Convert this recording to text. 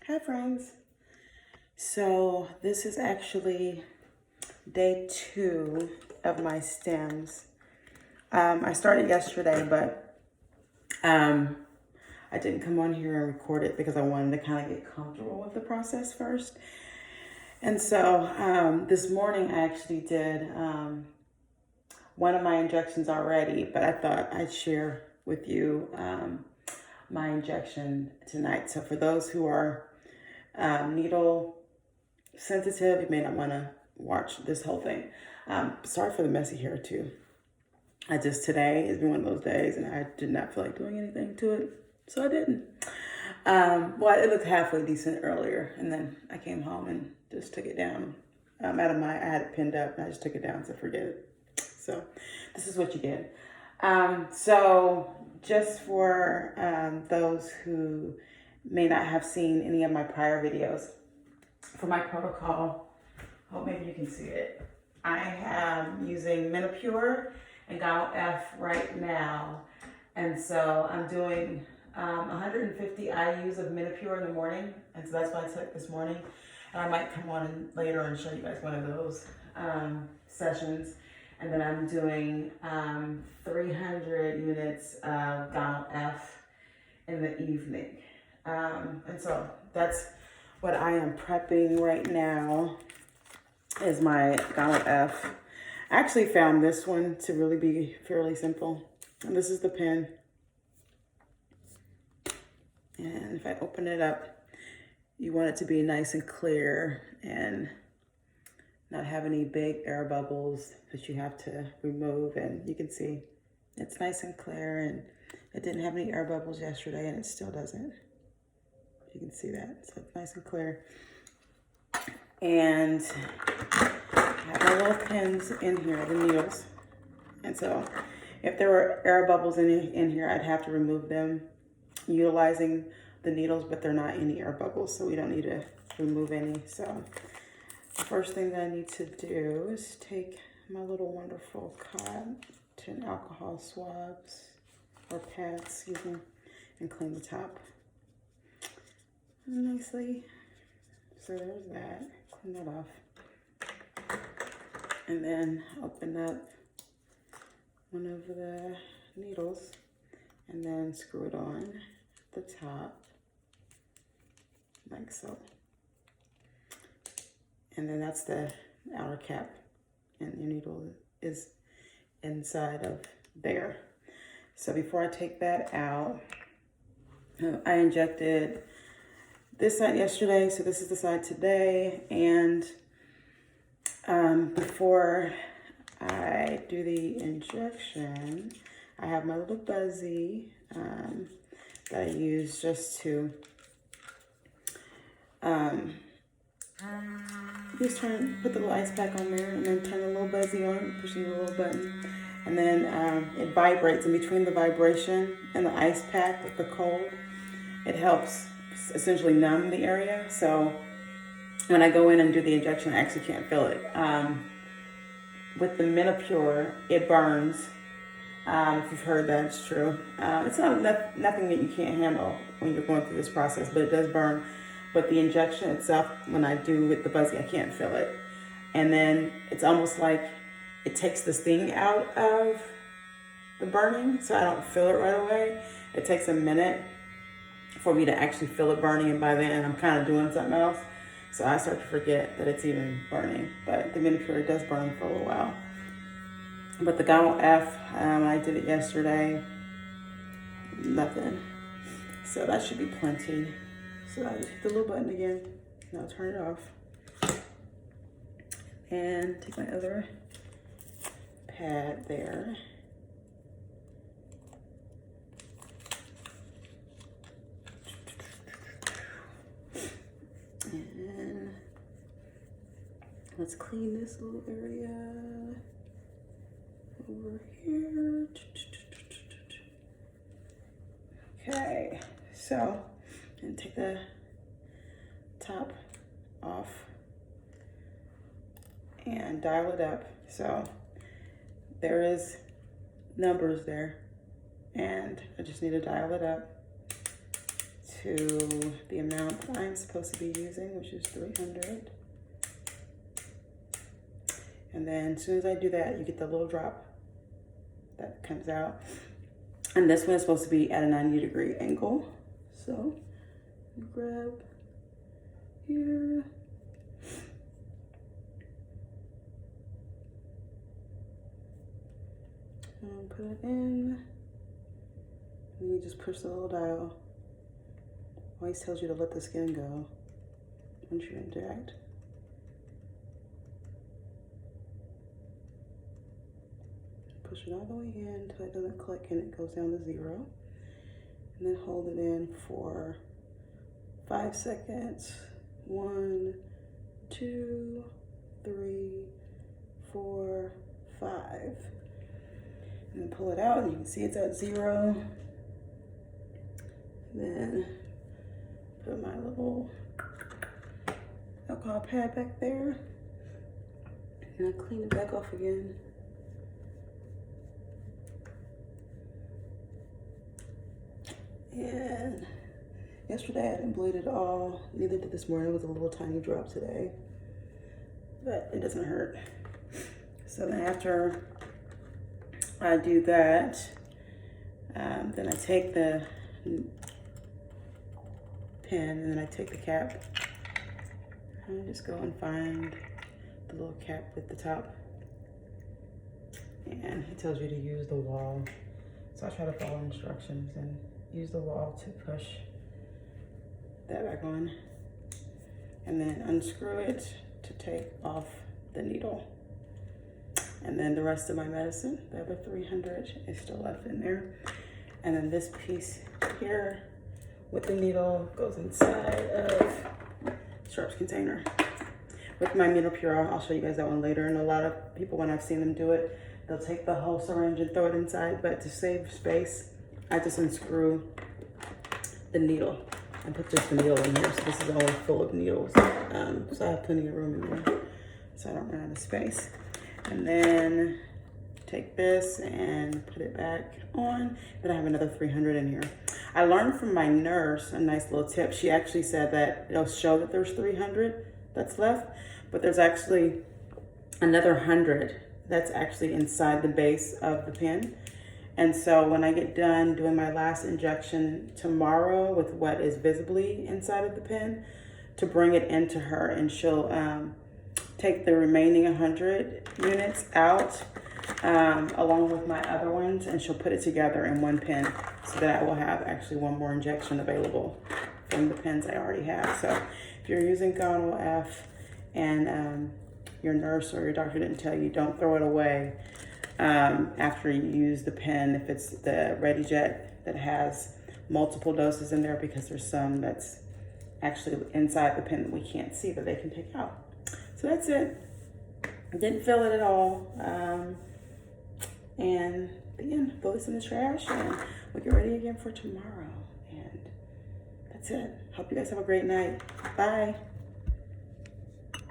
Hi friends. So this is actually day 2 of my stems. I started yesterday, but I didn't come on here and record it because I wanted to kind of get comfortable with the process first. And so this morning I actually did one of my injections already, but I thought I'd share with you my injection tonight. So for those who are needle sensitive, you may not want to watch this whole thing. Sorry for the messy hair too. Today has been one of those days and I did not feel like doing anything to it, so I didn't. Well, it looked halfway decent earlier, and then I came home and just took it down. I had it pinned up and I just took it down, so forget it. So this is what you get. So just for those who may not have seen any of my prior videos, for my protocol, hope maybe you can see it. I am using Menopur and Gonal F right now. And so I'm doing 150 IUs of Menopur in the morning. And so that's what I took this morning. And I might come on later and show you guys one of those sessions. And then I'm doing 300 units of Gonal F in the evening. And so that's what I am prepping right now, is my Gonal F. I actually found this one to really be fairly simple. And this is the pen. And if I open it up, you want it to be nice and clear and not have any big air bubbles that you have to remove. And you can see it's nice and clear, and it didn't have any air bubbles yesterday, and it still doesn't. You can see that, so it's nice and clear. And I have my little pins in here, the needles. And so if there were air bubbles in here, I'd have to remove them utilizing the needles, but they're not any air bubbles, so we don't need to remove any. So the first thing that I need to do is take my little wonderful cotton alcohol swabs, or pads, excuse me, and clean the top nicely. So there's that. Clean that off. And then open up one of the needles and then screw it on the top like so. And then that's the outer cap, and your needle is inside of there. So before I take that out, I injected this side yesterday, so this is the side today. And before I do the injection, I have my little buzzy that I use just to just put the little ice pack on there, and then turn the little buzzy on, pushing the little button, and then it vibrates. In between the vibration and the ice pack with the cold, it helps essentially numb the area. So when I go in and do the injection, I actually can't feel it. With the Menopur, it burns. If you've heard that, it's true. It's nothing that you can't handle when you're going through this process, but it does burn. But the injection itself, when I do with the buzzy, I can't feel it. And then it's almost like it takes the sting out of the burning, so I don't feel it right away. It takes a minute for me to actually feel it burning, and by then I'm kind of doing something else. So I start to forget that it's even burning. But the Menopur does burn for a little while. But the Gonal F, I did it yesterday, nothing. So that should be plenty. So I just hit the little button again. Now I'll turn it off. And take my other pad there. And let's clean this little area over here. Okay, so, and take the top off and dial it up. So there is numbers there, and I just need to dial it up to the amount that I'm supposed to be using, which is 300. And then as soon as I do that, you get the little drop that comes out. And this one is supposed to be at a 90-degree angle. So grab here. And put it in. And you just push the little dial. Always tells you to let the skin go once you inject. Push it all the way in until it doesn't click and it goes down to 0. And then hold it in for 5 seconds. 1, 2, 3, 4, 5. And then pull it out and you can see it's at 0. Then put my little alcohol pad back there. And I clean it back off again. And yesterday I didn't bleed at all. Neither did this morning. It was a little tiny drop today. But it doesn't hurt. So then after I do that, then I take the pin and then I take the cap. And I just go and find the little cap at the top. And it tells you to use the wall. So I try to follow instructions and use the wall to push that back on. And then unscrew it to take off the needle. And then the rest of my medicine, the other 300, is still left in there. And then this piece here with the needle goes inside of Sharp's container. With my needle pure, I'll show you guys that one later. And a lot of people, when I've seen them do it, they'll take the whole syringe and throw it inside. But to save space, I just unscrew the needle and put just the needle in here. So this is all full of needles. So I have plenty of room in there so I don't run out of space. And then take this and put it back on. Then I have another 300 in here. I learned from my nurse a nice little tip. She actually said that it'll show that there's 300 that's left, but there's actually another 100 that's actually inside the base of the pin. And so when I get done doing my last injection tomorrow with what is visibly inside of the pin, to bring it into her, and she'll take the remaining 100 units out along with my other ones, and she'll put it together in one pin so that I will have actually one more injection available from the pins I already have. So if you're using Gonal F and your nurse or your doctor didn't tell you, don't throw it away after you use the pen, if it's the ReadyJet that has multiple doses in there, because there's some that's actually inside the pen that we can't see that they can take out. So that's it. I didn't feel it at all. And again, throw this in the trash and we'll get ready again for tomorrow. And that's it. Hope you guys have a great night. Bye.